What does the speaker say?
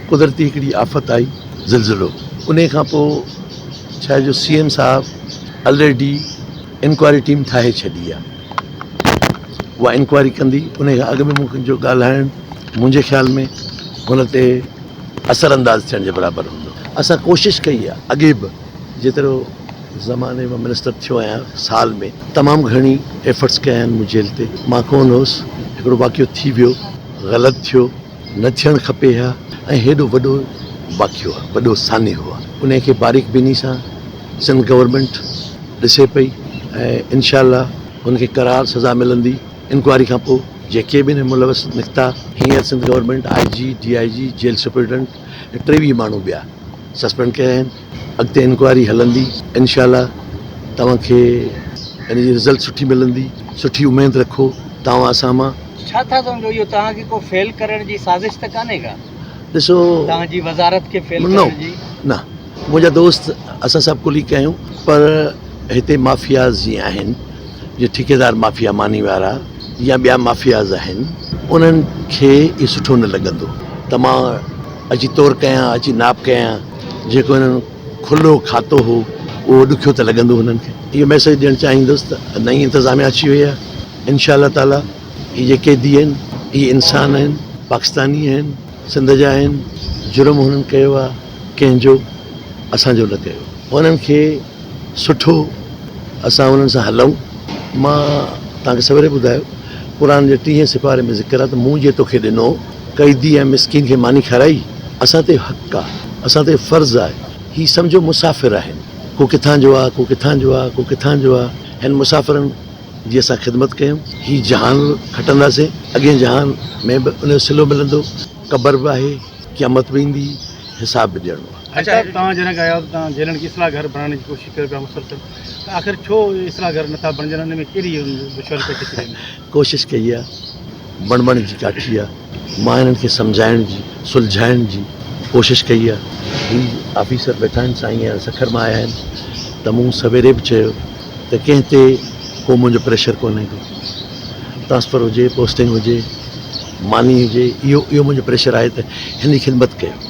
कुदरती हिकिड़ी आफ़त आई ज़िलज़िलो। उन खां पोइ छा जो CM साहब ऑलरेडी इंक्वायरी टीम ठाहे छॾी आहे, उहा इंक्वायरी कंदी। उन खां अॻु में मुंहिंजो ॻाल्हाइणु मुंहिंजे ख़्याल में हुन ते असरअंदाज़ थियण जे बराबरि हूंदो। असां कोशिशि कई आहे अॻे बि, जेतिरो ज़माने में मिनिस्टर थियो आहियां साल में तमामु घणी एफर्ट्स कया आहिनि मुंहिंजे जेल ते। मां कोन हुउसि, हिकिड़ो वाक़ियो थी वियो, ग़लति थियो, न थियणु खपे हा, ऐं हेॾो वॾो वाक़ियो आहे, वॾो सान्य हुआ। उन खे बारीक बीनी सां सिंध गवर्नमेंट ॾिसे पई ऐं इंशाअल्लाह हुनखे करार सज़ा मिलंदी। इंक्वायरी खां पोइ जेके बि हिन मुलवस निकिता, हींअर Sindh government IG DIG jail superintendent ऐं 23 माण्हू ॿिया सस्पेंड कया आहिनि। अॻिते इंक्वायरी हलंदी, इंशाअल्लाह तव्हांखे इन जी रिज़ल्ट सुठी मिलंदी, सुठी उमेदु रखो तव्हां असां मां। छा था सम्झो इहो तव्हांखे को फेल करण जी साज़िश त कान्हे का? ॾिसो, तव्हांजी वज़ारत खे फेल न करण जी? न, मुंहिंजा दोस्त असां सभु कुली कयूं, पर हिते माफ़ियाज़ जीअं आहिनि, जीअं ठेकेदार माफ़िया मानी वारा या ॿिया माफ़ियाज़ आहिनि, उन्हनि खे इहो सुठो न लॻंदो त मां अची तौरु कयां, अची नाप कयां। जेको हिननि खुलो खातो हो उहो ॾुखियो त लॻंदो हुननि खे। इहो मैसेज ॾियणु चाहींदुसि त नई इंतिज़ामिया अची वई आहे, इंशाअल्लाह ताला इहे जेके क़ैदी आहिनि इहे इंसान आहिनि, पाकिस्तानी आहिनि, सिंध जा आहिनि। जुर्म हुननि कयो आहे कंहिंजो, असांजो न कयो। हुननि खे सुठो असां हुननि सां हलूं। मां तव्हांखे सवेरे ॿुधायो, क़ुरान जे 30 सिपारे में ज़िक्र आहे त मूं जे तोखे ॾिनो क़ैदी ऐं मिसकीन खे मानी खाराई। असां ते हक़ आहे, असां ते फ़र्ज़ु आहे। हीअ सम्झो मुसाफ़िर आहिनि, को किथां जो आहे, को किथां जो आहे, को किथां जो आहे। हिन मुसाफ़िरनि जी असां ख़िदमत कयूं। हीअ जहान खटंदासीं, अॻे जहान में बि उन जो सिलो मिलंदो, क़बर बि आहे, क़यामत बि ईंदी, हिसाब बि ॾियणो आहे। अच्छा, तव्हां जॾहिं आया तव्हां जेलनि खे इस्लाह घर बणाइण जी कोशिशि कयो पिया मुसलसल, आख़िर छो इस्लाह घर नथा बणजनि? हिन में कहिड़ी दुश्वारी पई अचे? कोशिशि कई आहे, बणबण जी काठी आहे। मां हिननि खे सम्झाइण जी, सुलझाइण जी कोशिशि कई आहे। ही ऑफिसर वेठा आहिनि साईं, सखर मां आया आहिनि, त मूं सवेरे बि चयो त कंहिं ते को मुंहिंजो प्रेशर कोन्हे को। ट्रांसफ़र हुजे, पोस्टिंग हुजे, मानी हुजे, इहो मुंहिंजो प्रेशर आहे त हिन जी ख़िदमत कयो।